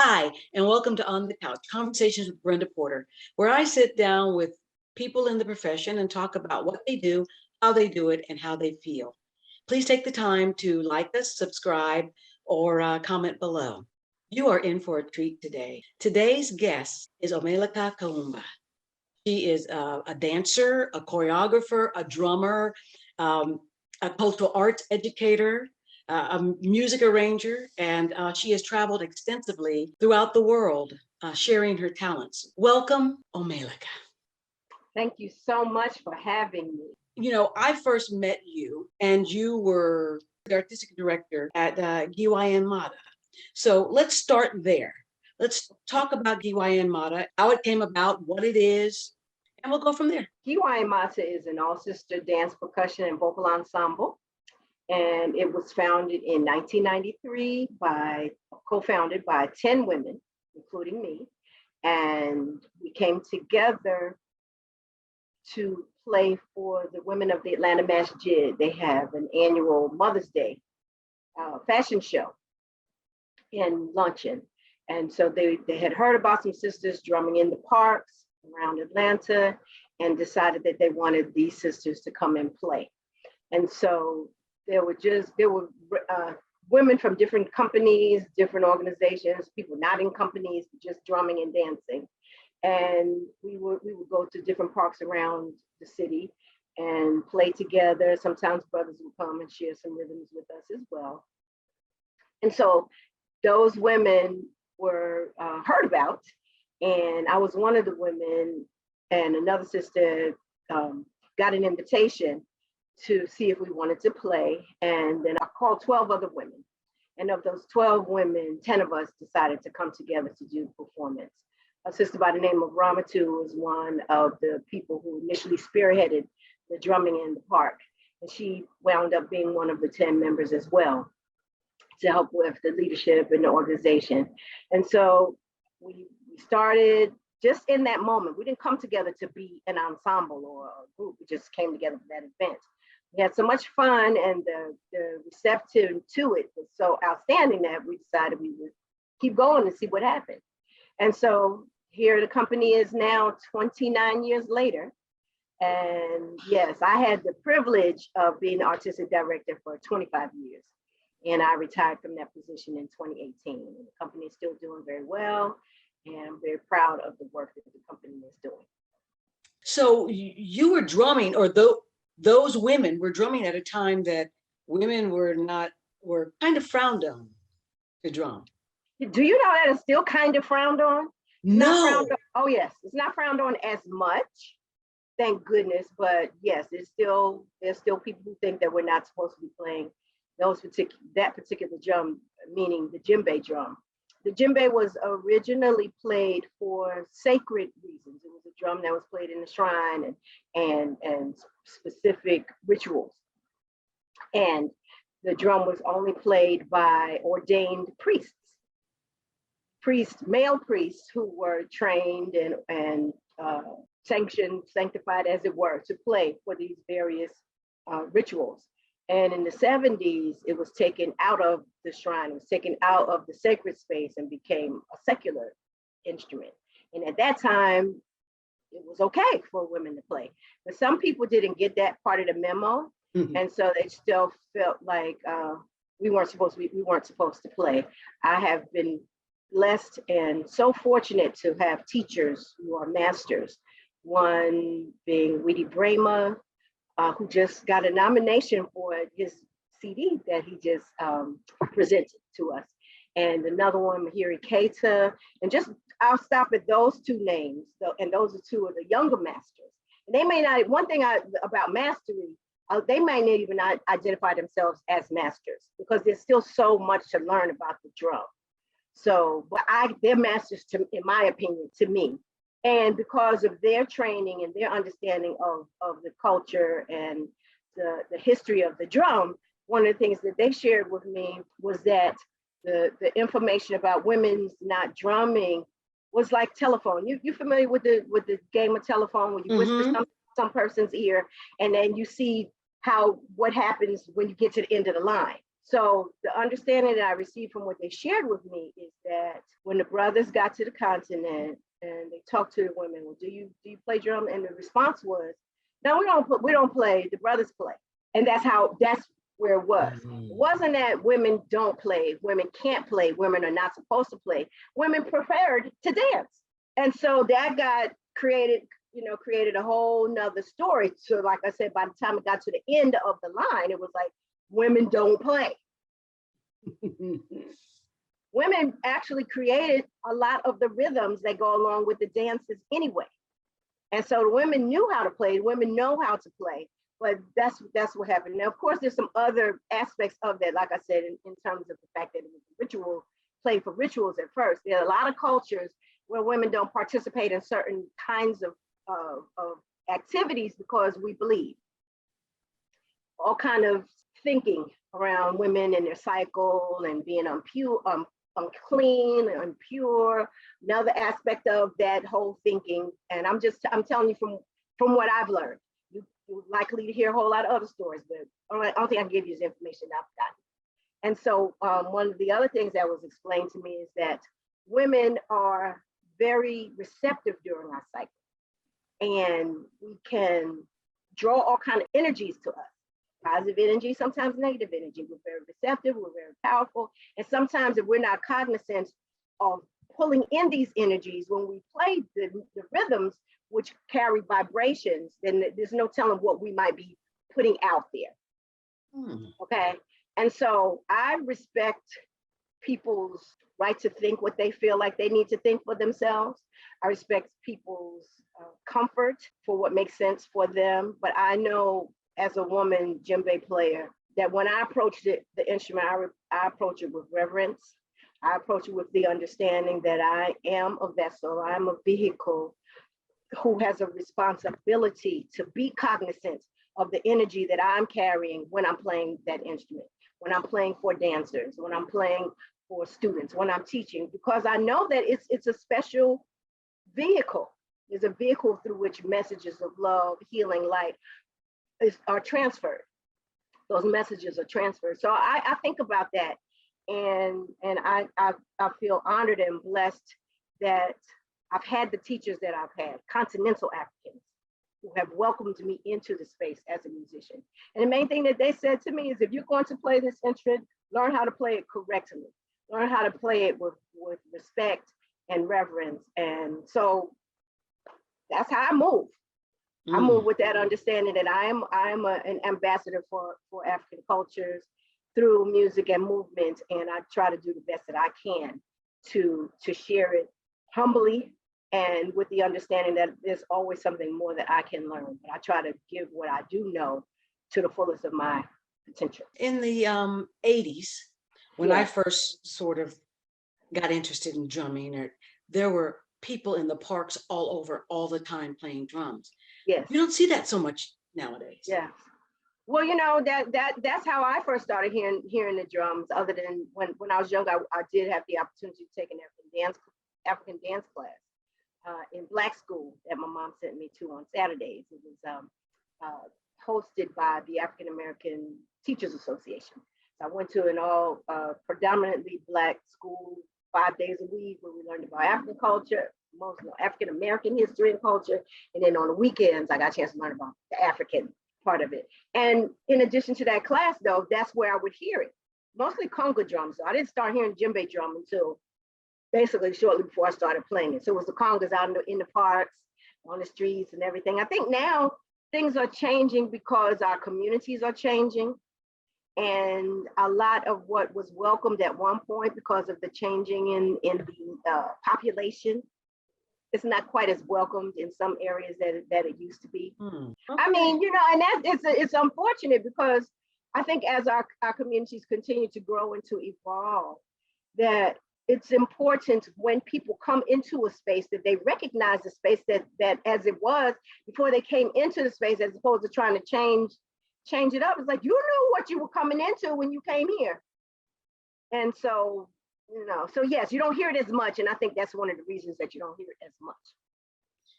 Hi, and welcome to On the Couch, Conversations with Brenda Porter, where I sit down with people in the profession and talk about what they do, how they do it, and how they feel. Please take the time to like us, subscribe, or comment below. You are in for a treat today. Today's guest is Omelika Kuumba. She is a dancer, a choreographer, a drummer, um, a cultural arts educator, a music arranger, and she has traveled extensively throughout the world, sharing her talents. Welcome, Omelika. Thank you so much for having me. You know, I first met you, and you were the artistic director at Genmata. So let's start there. Let's talk about Genmata, how it came about, what it is, and we'll go from there. Genmata is an all-sister dance, percussion, and vocal ensemble. And it was founded in 1993 co-founded by 10 women, including me. And we came together to play for the women of the Atlanta Masjid. They have an annual Mother's Day fashion show and luncheon. And so they had heard about some sisters drumming in the parks around Atlanta and decided that they wanted these sisters to come and play. And so there were women from different companies, different organizations, people not in companies, just drumming and dancing. And we would go to different parks around the city and play together. Sometimes brothers would come and share some rhythms with us as well. And so those women were heard about, and I was one of the women, and another sister got an invitation to see if we wanted to play. And then I called 12 other women. And of those 12 women, 10 of us decided to come together to do the performance. A sister by the name of Ramatu was one of the people who initially spearheaded the drumming in the park. And she wound up being one of the 10 members as well to help with the leadership and the organization. And so we started just in that moment. We didn't come together to be an ensemble or a group. We just came together for that event. We had so much fun, and the reception to it was so outstanding that we decided we would keep going and see what happened. And so here the company is now 29 years later. And yes, I had the privilege of being the artistic director for 25 years. And I retired from that position in 2018. And the company is still doing very well. And I'm very proud of the work that the company is doing. So you were drumming, or those women were drumming at a time that women were kind of frowned on to drum. Do you know that it's still kind of frowned on? No. Frowned on. Oh yes, it's not frowned on as much, thank goodness. But yes, there's still people who think that we're not supposed to be playing that particular drum, meaning the djembe drum. The djembe was originally played for sacred reasons. It was a drum that was played in the shrine and specific rituals. And the drum was only played by ordained priests, male priests who were trained and sanctified, as it were, to play for these various rituals. And in the 70s, it was taken out of the shrine, it was taken out of the sacred space and became a secular instrument. And at that time, it was okay for women to play. But some people didn't get that part of the memo. Mm-hmm. And so they still felt like we weren't supposed to play. I have been blessed and so fortunate to have teachers who are masters, one being Weedy Brema, who just got a nomination for his CD that he just presented to us. And another one, Mahiri Keita. And just, I'll stop at those two names. And those are two of the younger masters. And they may not, one thing about mastery, they might not even identify themselves as masters because there's still so much to learn about the drum. So, but they're masters, in my opinion, to me. And because of their training and their understanding of the culture and the history of the drum, one of the things that they shared with me was that the information about women's not drumming was like telephone. You familiar with the game of telephone when you whisper some person's ear and then you see what happens when you get to the end of the line. So the understanding that I received from what they shared with me is that when the brothers got to the continent and they talked to the women, well, do you play drum? And the response was, no, we don't play. The brothers play, and that's where it was. It wasn't that women don't play, women can't play, women are not supposed to play. Women preferred to dance, and so that got created a whole nother story. So, like I said, by the time it got to the end of the line, it was like, women don't play. Women actually created a lot of the rhythms that go along with the dances anyway. And so the women knew how to play, women know how to play, but that's what happened. Now, of course, there's some other aspects of that, like I said, in terms of the fact that it was ritual, played for rituals at first. There are a lot of cultures where women don't participate in certain kinds of activities because we believe. All kind of thinking around women and their cycle and being unclean and impure, another aspect of that whole thinking. And I'm telling you from what I've learned. You're likely to hear a whole lot of other stories, but I don't think I can give you this information I've gotten. And so one of the other things that was explained to me is that women are very receptive during our cycle, and we can draw all kind of energies to us. Positive energy, sometimes negative energy. We're very receptive, we're very powerful. And sometimes if we're not cognizant of pulling in these energies, when we play the rhythms, which carry vibrations, then there's no telling what we might be putting out there. Okay. And so I respect people's right to think what they feel like they need to think for themselves. I respect people's comfort for what makes sense for them. But I know as a woman djembe player, that when I approach the instrument, I approach it with reverence. I approach it with the understanding that I am a vessel, I'm a vehicle who has a responsibility to be cognizant of the energy that I'm carrying when I'm playing that instrument, when I'm playing for dancers, when I'm playing for students, when I'm teaching, because I know that it's a special vehicle. It's a vehicle through which messages of love, healing, light, are transferred. Those messages are transferred. So I think about that, and I feel honored and blessed that I've had the teachers that I've had, continental Africans, who have welcomed me into the space as a musician. And the main thing that they said to me is, if you're going to play this instrument, learn how to play it correctly, learn how to play it with respect and reverence. And so that's how I move. I move with that understanding that I am an ambassador for African cultures through music and movement, and I try to do the best that I can to share it humbly and with the understanding that there's always something more that I can learn. But I try to give what I do know to the fullest of my potential. In the 80s, when I first sort of got interested in drumming, there were people in the parks all over all the time playing drums. Yes. You don't see that so much nowadays. Yeah. Well, that's how I first started hearing the drums. Other than when I was young, I did have the opportunity to take an African dance class in black school that my mom sent me to on Saturdays. It was hosted by the African American Teachers Association. So I went to an all predominantly black school 5 days a week, where we learned about African culture, mostly African American history and culture. And then on the weekends, I got a chance to learn about the African part of it. And in addition to that class, though, that's where I would hear it. Mostly conga drums. So I didn't start hearing djembe drum until basically shortly before I started playing it. So it was the congas out in the parks, on the streets and everything. I think now things are changing because our communities are changing. And a lot of what was welcomed at one point, because of the changing in the population, it's not quite as welcomed in some areas that it used to be. Okay. I mean, and it's unfortunate, because I think as our communities continue to grow and to evolve, that it's important when people come into a space that they recognize the space that as it was before they came into the space, as opposed to trying to change it up. It's like, you knew what you were coming into when you came here. And so, so yes, you don't hear it as much. And I think that's one of the reasons that you don't hear it as much,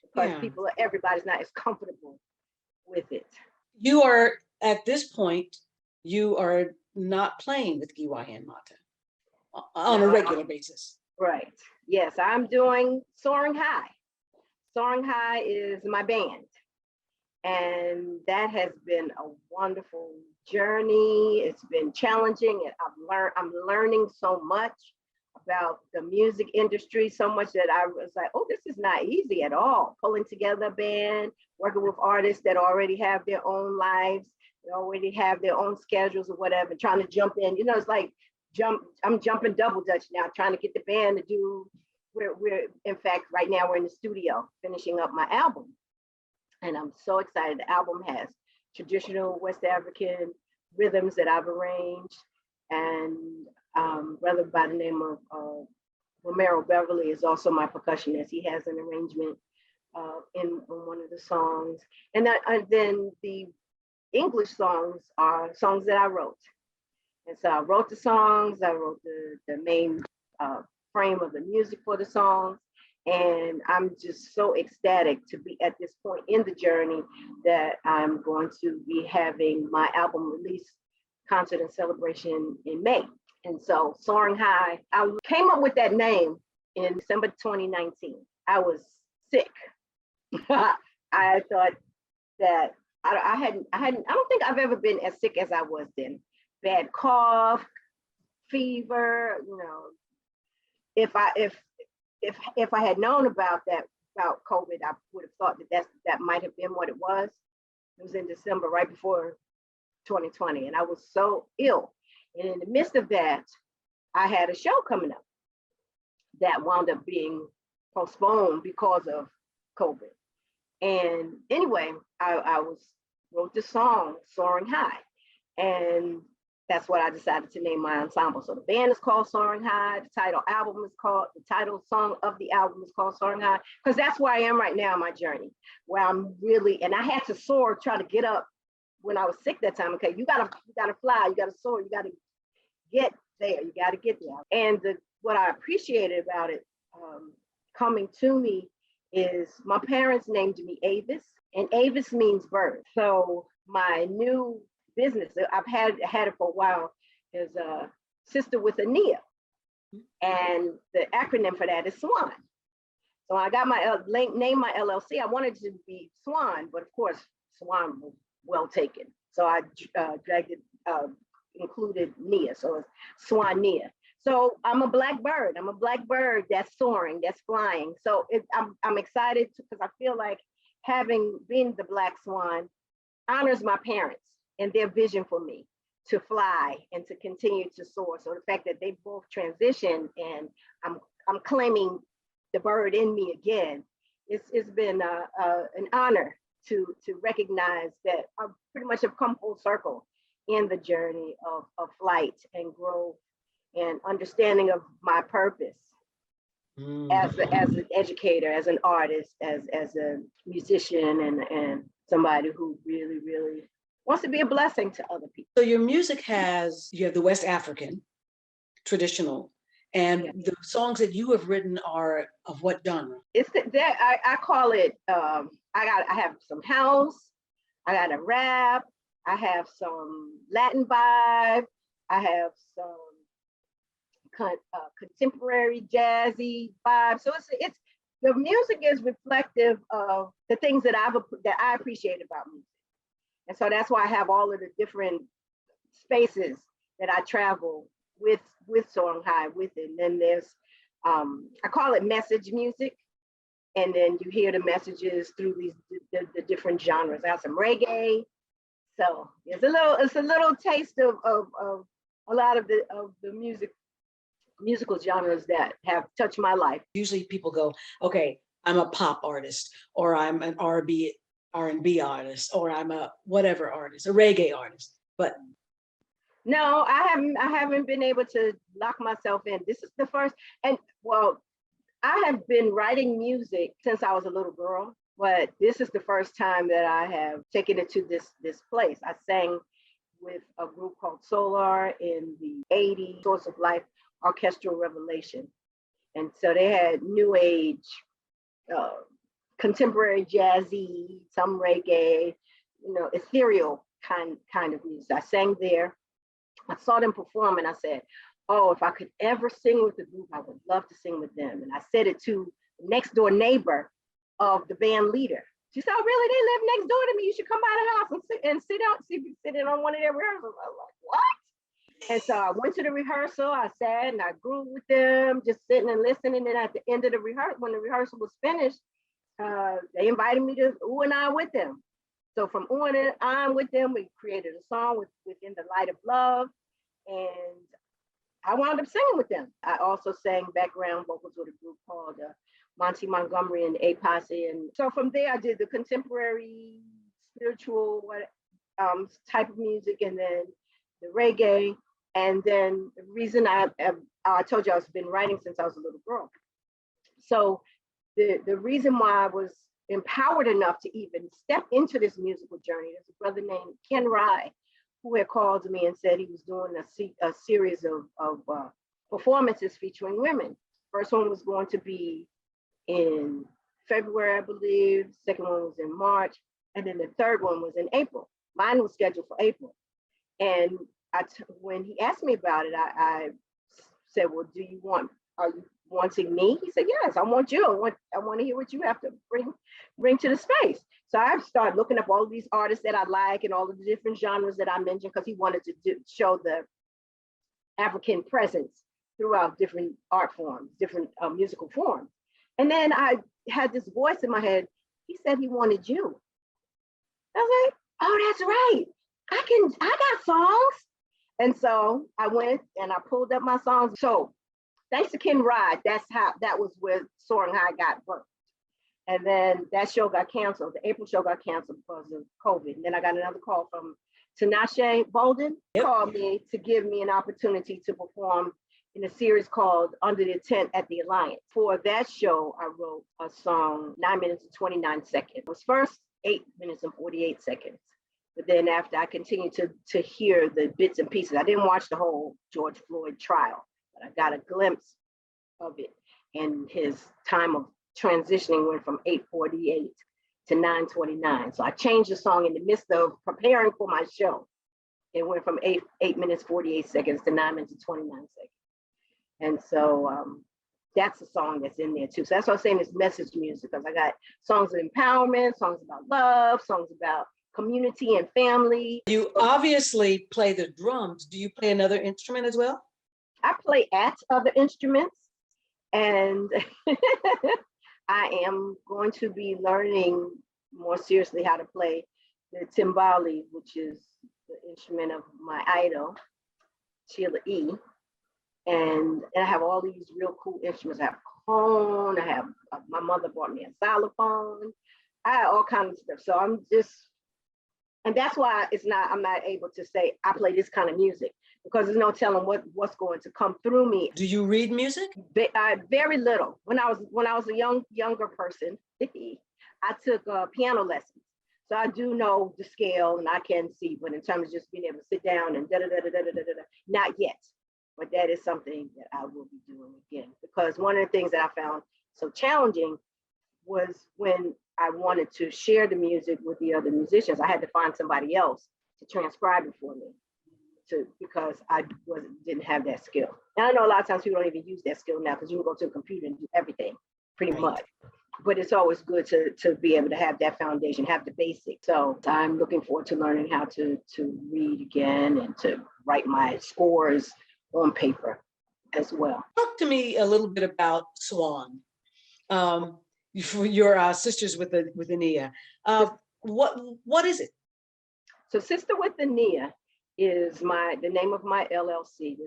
because everybody's not as comfortable with it. You are, at this point, you are not playing with Giwa Genmata on a No, regular basis? right. Yes, I'm doing Soaring High. Soaring High is my band. And that has been a wonderful journey. It's been challenging. I'm learning so much about the music industry, so much that I was like, oh, this is not easy at all. Pulling together a band, working with artists that already have their own lives, they already have their own schedules or whatever, trying to jump in. You know, it's like I'm jumping double dutch now, trying to get the band to do, we're in fact, right now we're in the studio finishing up my album. And I'm so excited. The album has traditional West African rhythms that I've arranged. And brother by the name of Romero Beverly is also my percussionist. He has an arrangement in one of the songs. And then the English songs are songs that I wrote. And so I wrote the songs, I wrote the main frame of the music for the songs. And I'm just so ecstatic to be at this point in the journey that I'm going to be having my album release concert and celebration in May. And so Soaring High, I came up with that name in December 2019. I was sick. I thought that I don't think I've ever been as sick as I was then. Bad cough, fever, you know. If I had known about COVID, I would have thought that might have been what it was. It was in December, right before 2020, and I was so ill. And in the midst of that, I had a show coming up that wound up being postponed because of COVID. And anyway, I wrote the song Soaring High, and that's what I decided to name my ensemble. So the band is called Soaring High. The title song of the album is called Soaring High, because that's where I am right now in my journey, where I'm really, and I had to soar, try to get up when I was sick that time. Okay, you gotta fly, you gotta soar, you gotta get there, you gotta get there. And what I appreciated about it coming to me is my parents named me Avis, and Avis means bird. So my new business, I've had it for a while, is a sister with a Nia, and the acronym for that is Swan. So I got my name, my LLC. I wanted to be Swan, but of course Swan was well taken, so I dragged it, included Nia, so it's Swan Nia. So I'm a black bird. I'm a black bird that's soaring, that's flying. So I'm excited because I feel like being the black swan honors my parents and their vision for me to fly and to continue to soar. So the fact that they both transitioned and I'm claiming the bird in me again, it's been an honor to recognize that I pretty much have come full circle in the journey of flight and growth and understanding of my purpose as an educator, as an artist, as a musician, and somebody who really, really wants to be a blessing to other people. So your music you have the West African traditional, and Yeah. the songs that you have written are of what genre? I call it, I have some house, I got a rap, I have some Latin vibe, I have some contemporary jazzy vibe. So it's the music is reflective of the things that I appreciate about music. And so that's why I have all of the different spaces that I travel with Soaring High with it. And then there's, I call it message music. And then you hear the messages through the different genres. I have some reggae. So it's a little taste of a lot of the musical genres that have touched my life. Usually people go, okay, I'm a pop artist, or I'm an R&B artist, or I'm a whatever artist, a reggae artist. But no, I haven't been able to lock myself in. This is the first, and well, I have been writing music since I was a little girl, but this is the first time that I have taken it to this place. I sang with a group called Solar in the 80s, Source of Life Orchestral Revelation. And so they had new age, contemporary jazzy, some reggae, ethereal kind of music. I sang there. I saw them perform and I said, oh, if I could ever sing with the group, I would love to sing with them. And I said it to the next door neighbor of the band leader. She said, oh, really? They live next door to me. You should come by the house and sit in on one of their rehearsals. I was like, what? And so I went to the rehearsal. I sat and I grew with them, just sitting and listening. And at the end of the rehearsal, when the rehearsal was finished, they invited me to ooh and ah with them. So from ooh and ah with them, we created a song within the light of love. And I wound up singing with them. I also sang background vocals with a group called Monty Montgomery and A Posse. And so from there, I did the contemporary, spiritual type of music, and then the reggae. And then the reason I told you I've been writing since I was a little girl. So the reason why I was empowered enough to even step into this musical journey, there's a brother named Ken Rye, who had called me and said he was doing a series of performances featuring women. First one was going to be in February, I believe. Second one was in March. And then the third one was in April. Mine was scheduled for April. And when he asked me about it, I said, well, are you wanting me? He said, yes, I want you. I want to hear what you have to bring to the space. So I started looking up all of these artists that I like and all of the different genres that I mentioned, because he wanted to show the African presence throughout different art forms, different musical forms. And then I had this voice in my head. He said he wanted you. I was like, oh, that's right. I got songs. And so I went and I pulled up my songs. So thanks to Ken Ride, that was where Soaring High got birthed. And then that show got canceled. The April show got canceled because of COVID. And then I got another call from Tinashe Bolden. Yep. Called me to give me an opportunity to perform in a series called Under the Tent at the Alliance. For that show, I wrote a song, 9 minutes and 29 seconds. It was first 8 minutes and 48 seconds. But then after I continued to hear the bits and pieces, I didn't watch the whole George Floyd trial, but I got a glimpse of it. And his time of transitioning went from 8:48 to 9:29. So I changed the song in the midst of preparing for my show. It went from 8 minutes 48 seconds to 9 minutes and 29 seconds. And so that's a song that's in there too. So that's what I'm saying, is message music, because I got songs of empowerment, songs about love, songs about community and family. You obviously play the drums. Do you play another instrument as well? I play at other instruments, and I am going to be learning more seriously how to play the timbali, which is the instrument of my idol, Sheila E. And I have all these real cool instruments. I have cajon, my mother bought me a xylophone. I have all kinds of stuff. So I'm just, and that's why I'm not able to say I play this kind of music, because there's no telling what's going to come through me. Do you read music? Very little. When I was a younger person, I took piano lessons. So I do know the scale and I can see, but in terms of just being able to sit down and not yet. But that is something that I will be doing again, because one of the things that I found so challenging was when I wanted to share the music with the other musicians, I had to find somebody else to transcribe it for me, because I didn't have that skill. And I know a lot of times people don't even use that skill now, because you can go to a computer and do everything pretty much. But it's always good to be able to have that foundation, have the basics. So I'm looking forward to learning how to read again and to write my scores on paper as well. Talk to me a little bit about Swan. Your sisters with the Nia. What is it? So Sister with the Nia is the name of my LLC.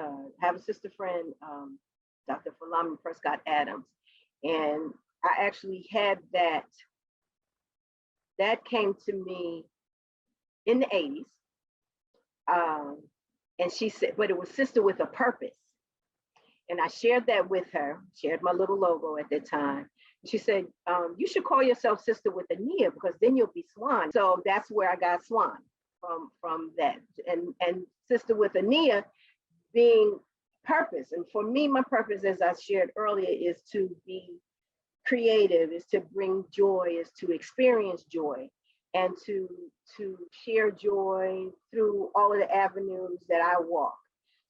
I have a sister friend, Dr. Philomen Prescott Adams, and I actually had that came to me in the 80s. And she said, but it was Sister with a Purpose. And I shared that with her, shared my little logo at that time. She said, you should call yourself Sister with a Nia, because then you'll be Swan. So that's where I got Swan from that. And Sister with a Nia being purpose. And for me, my purpose, as I shared earlier, is to be creative, is to bring joy, is to experience joy. and to share joy through all of the avenues that I walk.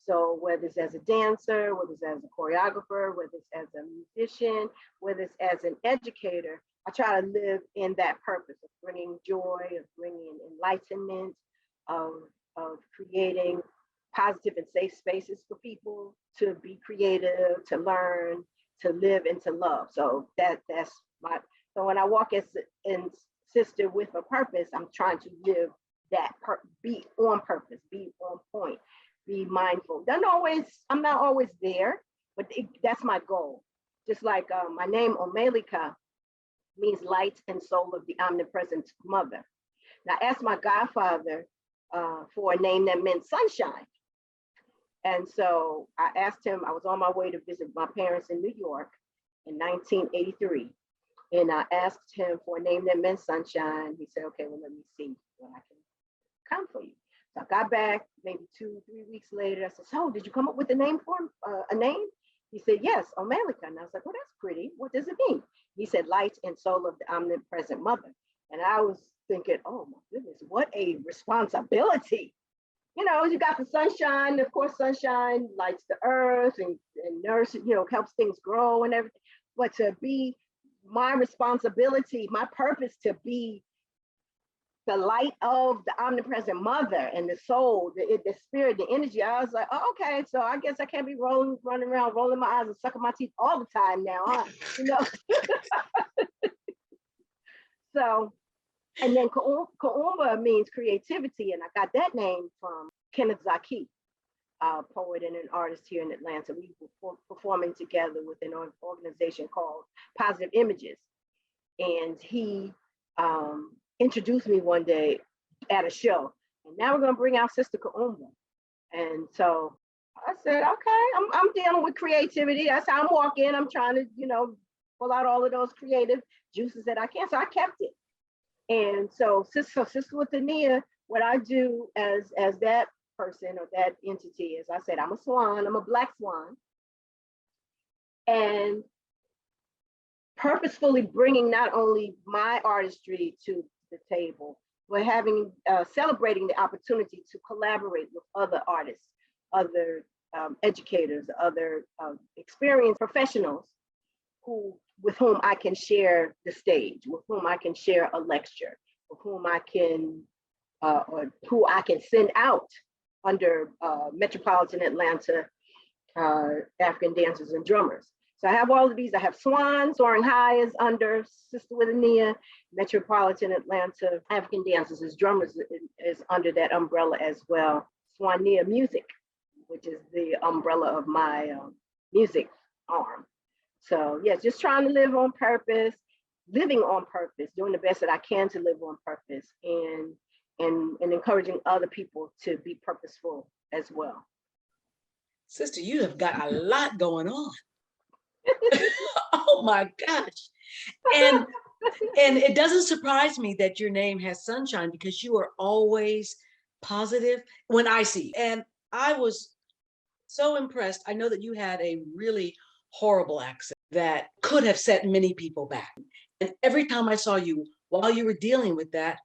So whether it's as a dancer, whether it's as a choreographer, whether it's as a musician, whether it's as an educator, I try to live in that purpose of bringing joy, of bringing enlightenment, of creating positive and safe spaces for people to be creative, to learn, to live, and to love. So that's my. So when I walk as in sister with a purpose, I'm trying to live that, be on purpose, be on point, be mindful. I'm not always there, but that's my goal. Just like my name, Omelika, means light and soul of the omnipresent mother. Now, I asked my godfather for a name that meant sunshine. And so I asked him, I was on my way to visit my parents in New York in 1983. And I asked him for a name that meant sunshine. He said, okay, well, let me see what I can come for you. So I got back maybe 2-3 weeks later. I said, so did you come up with a name for a name? He said, yes, Omelika. And I was like, well, that's pretty. What does it mean? He said, light and soul of the omnipresent mother. And I was thinking, oh my goodness, what a responsibility. You know, you got the sunshine, of course, sunshine lights the earth and nourishes, helps things grow and everything. But to be my responsibility, my purpose to be the light of the omnipresent mother and the soul, the spirit, the energy. I was like, oh, okay, so I guess I can't be running around, rolling my eyes and sucking my teeth all the time now, huh? So, and then Kuumba means creativity, and I got that name from Kenneth Zaki, a poet and an artist here in Atlanta. We were performing together with an organization called Positive Images, and he introduced me one day at a show, and now we're going to bring out Sister Kuumba. And so I said, okay, I'm dealing with creativity. That's how I'm walking. I'm trying to, pull out all of those creative juices that I can. So I kept it. And so Sister with the Nia, what I do as that person or that entity is, I said, I'm a swan, I'm a black swan. And purposefully bringing not only my artistry to the table, but celebrating the opportunity to collaborate with other artists, other educators, other experienced professionals with whom I can share the stage, with whom I can share a lecture, with whom I can, or who I can send out under Metropolitan Atlanta African dancers and drummers. So I have all of these. I have Swan, Soaring High is under Sister with Ania, Metropolitan Atlanta African dancers as drummers is under that umbrella as well. Swania Music, which is the umbrella of my music arm. So yes, just trying to live on purpose, living on purpose, doing the best that I can to live on purpose, and encouraging other people to be purposeful as well. Sister, you have got a lot going on. Oh my gosh. And it doesn't surprise me that your name has sunshine, because you are always positive when I see you. And I was so impressed. I know that you had a really horrible accent that could have set many people back. And every time I saw you while you were dealing with that,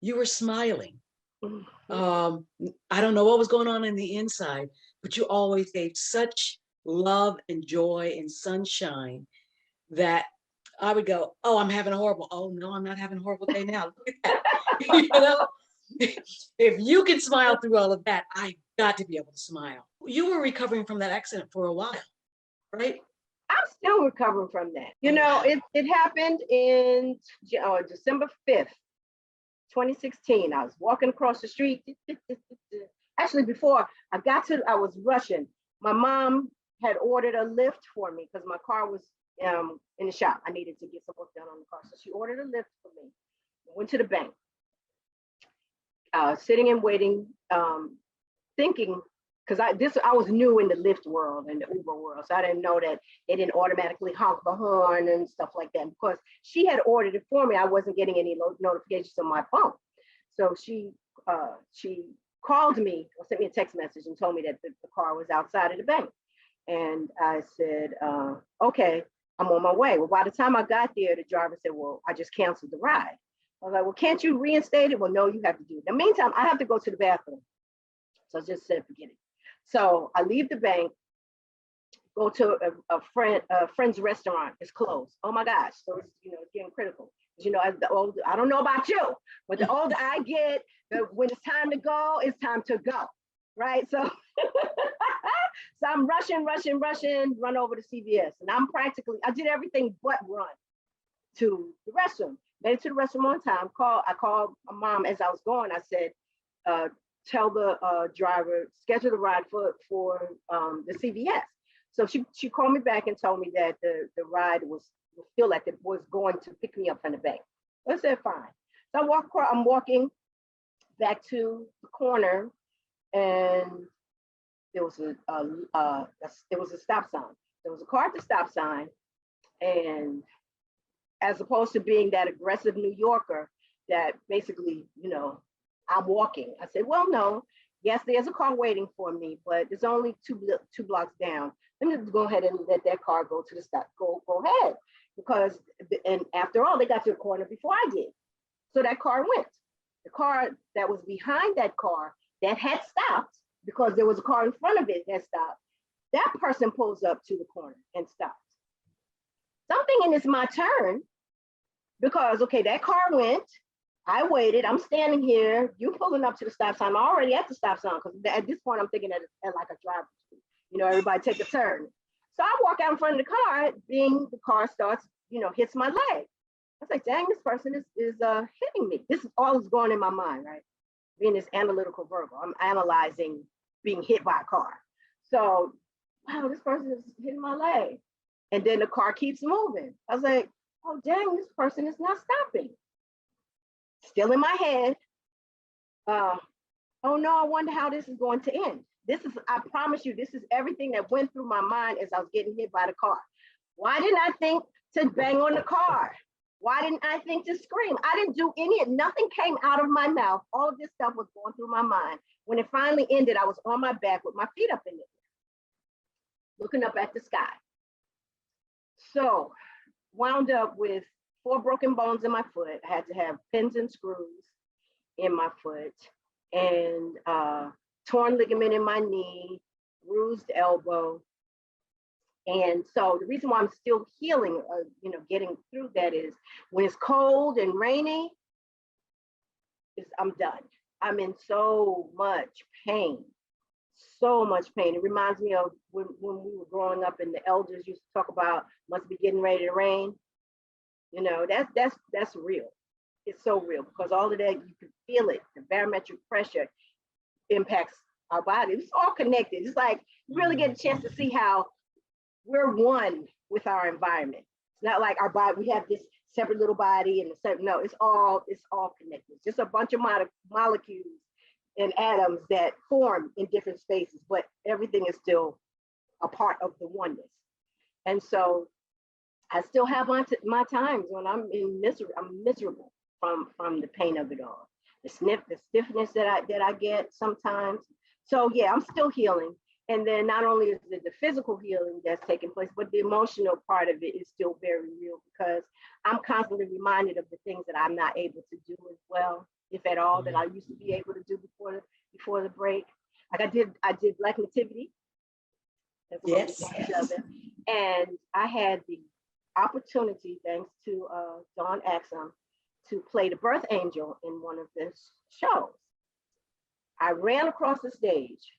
you were smiling. I don't know what was going on in the inside, but you always gave such love and joy and sunshine that I would go, oh, I'm having a horrible, oh no, I'm not having a horrible day now. Look at that. If you can smile through all of that, I got to be able to smile. You were recovering from that accident for a while, right? I'm still recovering from that. It happened in December 5th, 2016. I was walking across the street. Actually, before I was rushing. My mom had ordered a lift for me because my car was in the shop. I needed to get some work done on the car. So she ordered a lift for me. I went to the bank, sitting and waiting, thinking, because I was new in the Lyft world and the Uber world, so I didn't know that it didn't automatically honk the horn and stuff like that. Because she had ordered it for me, I wasn't getting any notifications on my phone. So she called me or sent me a text message and told me that the car was outside of the bank. And I said, okay, I'm on my way. Well, by the time I got there, the driver said, well, I just canceled the ride. I was like, well, can't you reinstate it? Well, no, you have to do it. In the meantime, I have to go to the bathroom. So I just said, forget it. So I leave the bank, go to a friend's restaurant. It's closed. Oh my gosh. So it's, it's getting critical. As the older, I don't know about you, but the older I get, when it's time to go, it's time to go. Right. So, so I'm rushing, run over to CVS. And I did everything but run to the restroom. Made it to the restroom on time. I called my mom as I was going. I said, tell the driver, schedule the ride for the CVS. So she called me back and told me that the ride was still was going to pick me up from the bank. I said, fine. So I'm walking back to the corner, and there was a stop sign. There was a car at the stop sign, and as opposed to being that aggressive New Yorker that basically, I'm walking. I said, well, no, yes, there's a car waiting for me, but it's only two blocks down. Let me just go ahead and let that car go to the stop. Go ahead. Because, and after all, they got to the corner before I did. So that car went. The car that was behind that car that had stopped, because there was a car in front of it that stopped, that person pulls up to the corner and stops. So I'm thinking it's my turn, because, okay, that car went, I waited, I'm standing here, you pulling up to the stop sign, I'm already at the stop sign, because at this point I'm thinking at like a driver's street, everybody take a turn. So I walk out in front of the car, the car starts, hits my leg. I was like, dang, this person is hitting me. This is all that's going in my mind, right? Being this analytical Virgo, I'm analyzing being hit by a car. So, wow, this person is hitting my leg. And then the car keeps moving. I was like, oh, dang, this person is not stopping. Still in my head. Oh no, I wonder how this is going to end. I promise you, this is everything that went through my mind as I was getting hit by the car. Why didn't I think to bang on the car? Why didn't I think to scream? I didn't do nothing came out of my mouth. All of this stuff was going through my mind. When it finally ended, I was on my back with my feet up in the air, looking up at the sky. So, wound up with 4 broken bones in my foot. I had to have pins and screws in my foot, and torn ligament in my knee, bruised elbow. And so the reason why I'm still healing, getting through that is when it's cold and rainy, I'm done. I'm in so much pain. It reminds me of when we were growing up and the elders used to talk about must be getting ready to rain. That's real. It's so real, because all of that, you can feel it. The barometric pressure impacts our body. It's all connected. It's like you really get a chance to see how we're one with our environment. It's not like our body, we have this separate little body and a certain, no, it's all connected. It's just a bunch of molecules and atoms that form in different spaces, but everything is still a part of the oneness. And so I still have my times when I'm miserable from the pain of it all. The stiffness that I get sometimes. So yeah, I'm still healing. And then not only is it the physical healing that's taking place, but the emotional part of it is still very real, because I'm constantly reminded of the things that I'm not able to do as well, if at all, that I used to be able to do before the break. Like I did Black Nativity. Yes. And I had the opportunity, thanks to Dawn Axum, to play the birth angel in one of the shows. I ran across the stage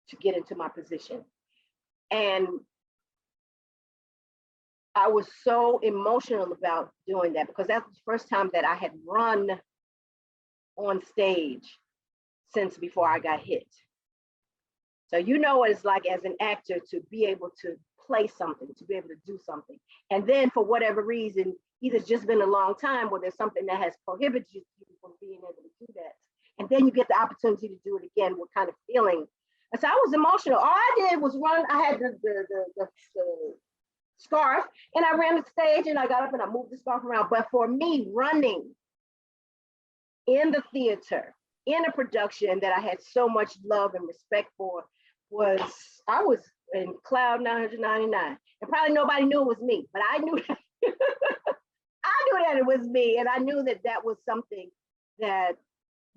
to get into my position. And I was so emotional about doing that, because that's the first time that I had run on stage since before I got hit. So what it's like as an actor to be able to play something, to be able to do something. And then for whatever reason, either it's just been a long time or there's something that has prohibited you from being able to do that. And then you get the opportunity to do it again, what kind of feeling. And so I was emotional. All I did was run. I had the scarf, and I ran the stage, and I got up and I moved the scarf around. But for me, running in the theater, in a production that I had so much love and respect for, I was in cloud 999. And probably nobody knew it was me, but I knew I knew that it was me, and I knew that that was something that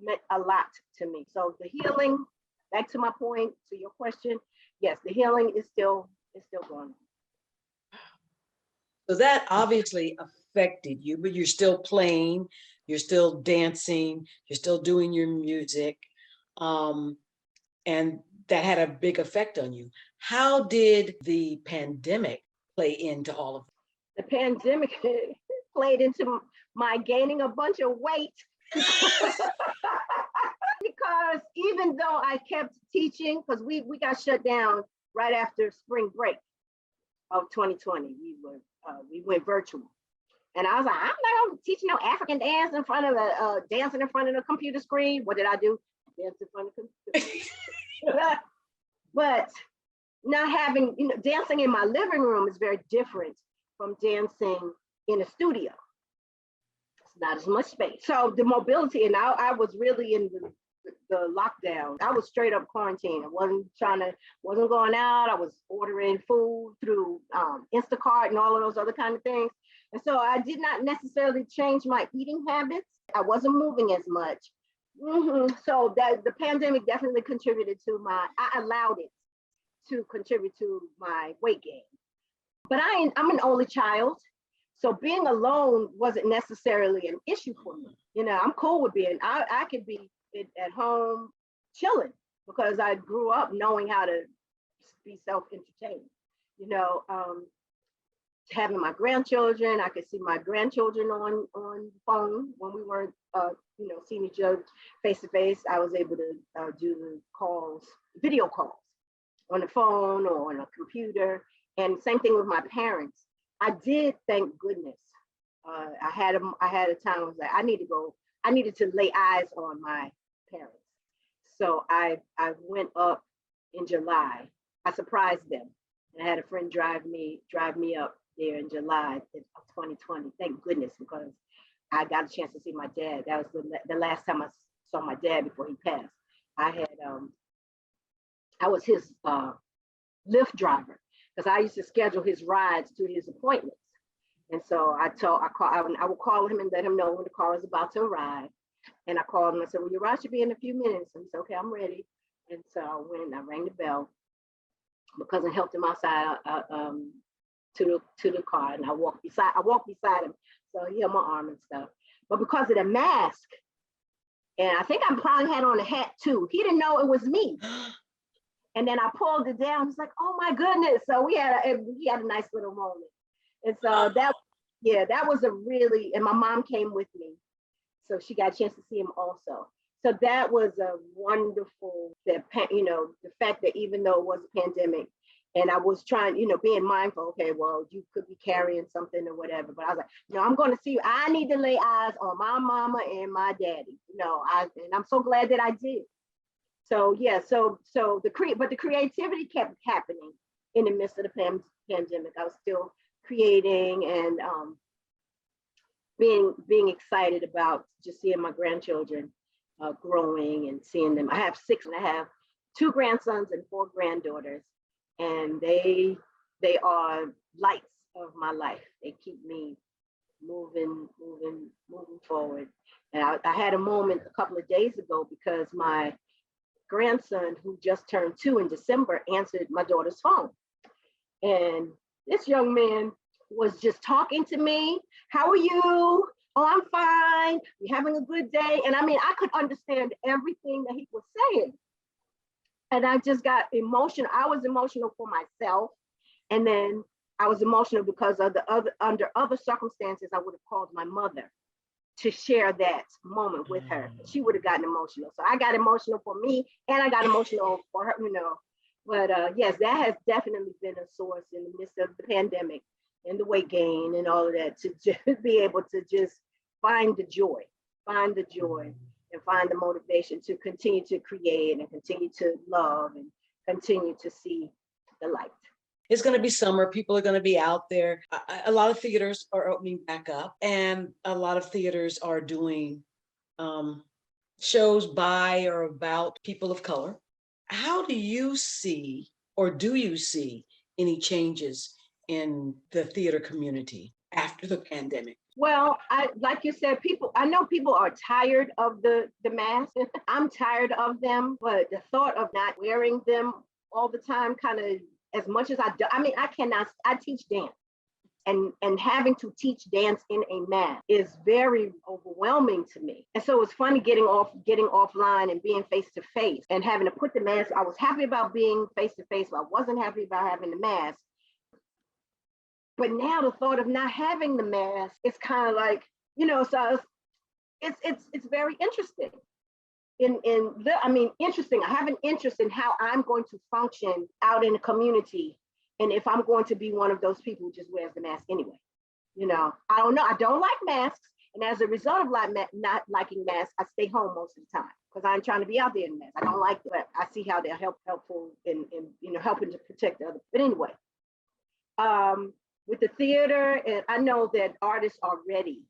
meant a lot to me. So the healing, back to my point, to your question, yes, the healing is still going on. So that obviously affected you, but you're still playing, you're still dancing, you're still doing your music. And that had a big effect on you. How did the pandemic play into all of The pandemic played into my gaining a bunch of weight because even though I kept teaching, because we got shut down right after spring break of 2020, we went virtual, and I was like, I'm not gonna teach no African dance in front of dancing in front of the computer screen. What did I do? Dance in front of the computer. But not having, dancing in my living room is very different from dancing in a studio. It's not as much space. So the mobility, and I was really in the lockdown. I was straight up quarantine. I wasn't going out. I was ordering food through Instacart and all of those other kind of things. And so I did not necessarily change my eating habits. I wasn't moving as much. So that the pandemic definitely contributed to I allowed it to contribute to my weight gain. But I'm an only child. So being alone wasn't necessarily an issue for me. I'm cool with I could be at home chilling because I grew up knowing how to be self-entertained. Having my grandchildren, I could see my grandchildren on the phone when we weren't, seeing each other face to face. I was able to do the calls, video calls on the phone or on a computer. And same thing with my parents. I did, thank goodness. I had a time I was like, I needed to lay eyes on my parents. So I went up in July. I surprised them. And I had a friend drive me up there in July of 2020. Thank goodness, because I got a chance to see my dad. That was the last time I saw my dad before he passed. I was his Lyft driver because I used to schedule his rides to his appointments. And so I would call him and let him know when the car was about to arrive. And I called him and said, well, your ride should be in a few minutes. And he said, okay, I'm ready. And so I went and I rang the bell because I helped him outside to the car, and I walked beside him, so he held my arm and stuff. But because of the mask, and I think I probably had on a hat too, he didn't know it was me. And then I pulled it down. He's like, "Oh my goodness!" So we had a nice little moment. And so that was a really, and my mom came with me, so she got a chance to see him also. So that was a wonderful, the fact that even though it was a pandemic, and I was trying, being mindful, okay, well, you could be carrying something or whatever. But I was like, no, I'm going to see you. I need to lay eyes on my mama and my daddy. And I'm so glad that I did. So yeah, but the creativity kept happening in the midst of the pandemic. I was still creating and being excited about just seeing my grandchildren growing and seeing them. I have 6, and I have 2 grandsons and 4 granddaughters. And they are lights of my life. They keep me moving forward. And I had a moment a couple of days ago because my grandson, who just turned 2 in December, answered my daughter's phone. And this young man was just talking to me. How are you? Oh, I'm fine. You having a good day? And I mean, I could understand everything that he was saying. And I just got emotional. I was emotional for myself. And then I was emotional because of under other circumstances, I would have called my mother to share that moment with her. She would have gotten emotional. So I got emotional for me, and I got emotional for her, But yes, that has definitely been a source in the midst of the pandemic and the weight gain and all of that, to just be able to just find the joy and find the motivation to continue to create and continue to love and continue to see the light. It's going to be summer. People are going to be out there. A lot of theaters are opening back up, and a lot of theaters are doing shows by or about people of color. How do you see, or do you see any changes in the theater community after after the pandemic? Well, like you said, I know people are tired of the masks. I'm tired of them, but the thought of not wearing them all the time, kind of as much as I do. I mean, I teach dance. And having to teach dance in a mask is very overwhelming to me. And so it's funny getting offline and being face to face and having to put the mask. I was happy about being face to face, but I wasn't happy about having the mask. But now the thought of not having the mask, it's kind of like, so it's very interesting. Interesting. I have an interest in how I'm going to function out in the community. And if I'm going to be one of those people who just wears the mask anyway, I don't know. I don't like masks. And as a result of not liking masks, I stay home most of the time because I'm trying to be out there in masks. I don't like it, but I see how they're helpful in helping to protect others. But anyway, with the theater, and I know that artists are ready.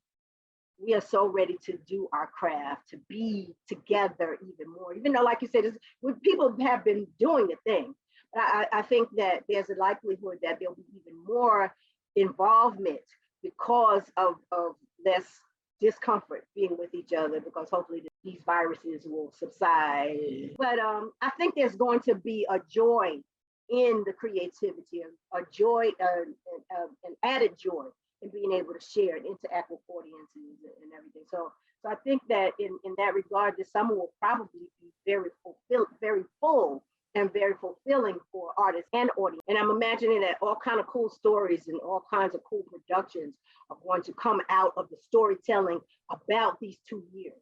We are so ready to do our craft, to be together even more, even though, like you said, people have been doing the thing. I think that there's a likelihood that there'll be even more involvement because of less discomfort being with each other, because hopefully these viruses will subside. But I think there's going to be a joy in the creativity, a joy, an added joy in being able to share and interact with audiences and everything. So I think that in that regard, the summer will probably be very full and very fulfilling for artists and audience. And I'm imagining that all kind of cool stories and all kinds of cool productions are going to come out of the storytelling about these 2 years,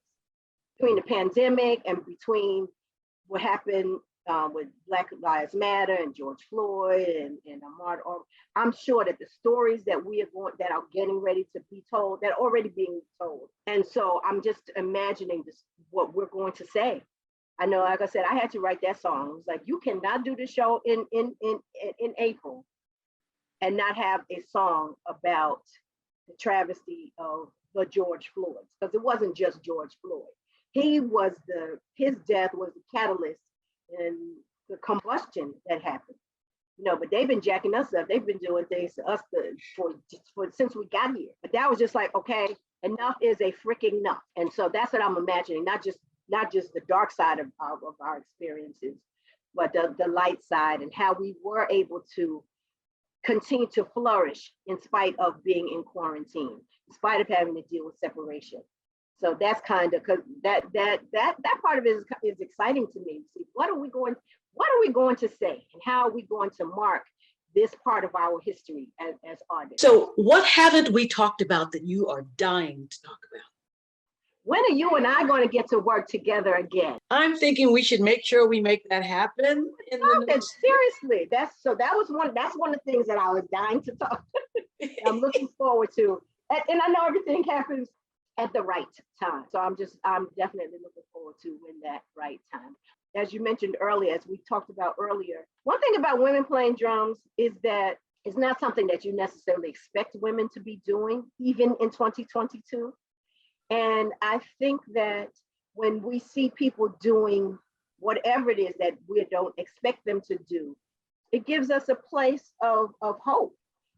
between the pandemic and between what happened with Black Lives Matter and George Floyd and Ahmaud. I'm sure that the stories that are getting ready to be told, that are already being told. And so I'm just imagining what we're going to say. I know, like I said, I had to write that song. It was like, you cannot do the show in April and not have a song about the travesty of the George Floyds, because it wasn't just George Floyd. His death was the catalyst in the combustion that happened. But they've been jacking us up. They've been doing things to us since we got here. But that was just like, okay, enough is a freaking enough. And so that's what I'm imagining, not just the dark side of our experiences, but the light side, and how we were able to continue to flourish in spite of being in quarantine, in spite of having to deal with separation. So that's kind of, because that part of it is exciting to me. See, what are we going to say, and how are we going to mark this part of our history as artists? So what haven't we talked about that you are dying to talk about? When are you and I going to get to work together again? I'm thinking we should make sure we make that happen. Seriously, that's one of the things that I was dying to talk. I'm looking forward to, and I know everything happens at the right time. So I'm definitely looking forward to when that right time. As you mentioned earlier, as we talked about earlier, one thing about women playing drums is that it's not something that you necessarily expect women to be doing, even in 2022. And I think that when we see people doing whatever it is that we don't expect them to do, it gives us a place of hope.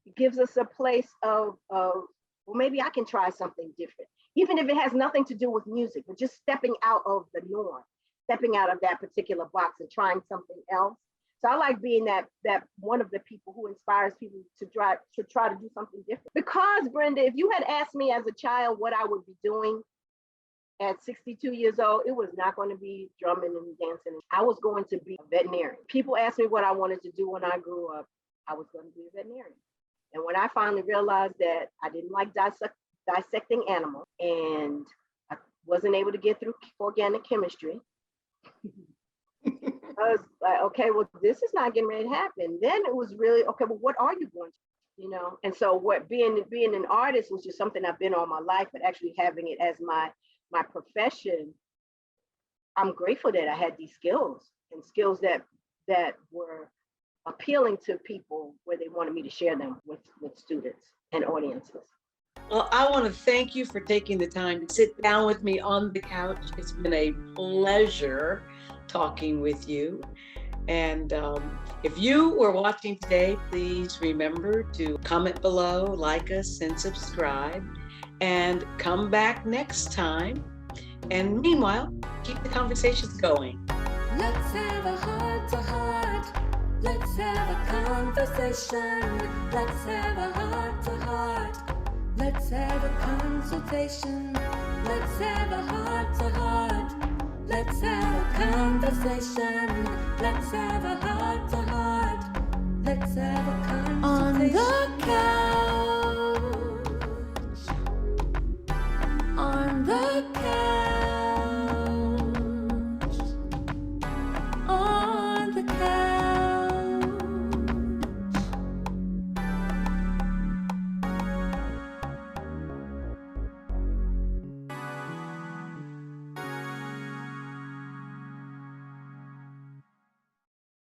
It gives us a place of well, maybe I can try something different, even if it has nothing to do with music, but just stepping out of the norm, stepping out of that particular box and trying something else. So I like being that one of the people who inspires people to try to do something different. Because Brenda, if you had asked me as a child what I would be doing at 62 years old, it was not going to be drumming and dancing. I was going to be a veterinarian. People asked me what I wanted to do when I grew up. I was going to be a veterinarian. And when I finally realized that I didn't like dissecting animals, and I wasn't able to get through organic chemistry, I was like, okay, well, this is not getting ready to happen. Then it was really, okay, well, what are you going to, And so being an artist was just something I've been all my life, but actually having it as my profession, I'm grateful that I had these skills that were appealing to people where they wanted me to share them with students and audiences. Well, I want to thank you for taking the time to sit down with me on the couch. It's been a pleasure talking with you. And if you were watching today, please remember to comment below, like us, and subscribe. And come back next time. And meanwhile, keep the conversations going. Let's have a heart to heart. Let's have a conversation. Let's have a heart to heart. Let's have a consultation. Let's have a heart to heart. Let's have a conversation. Let's have a heart to heart. Let's have a consultation. On the couch.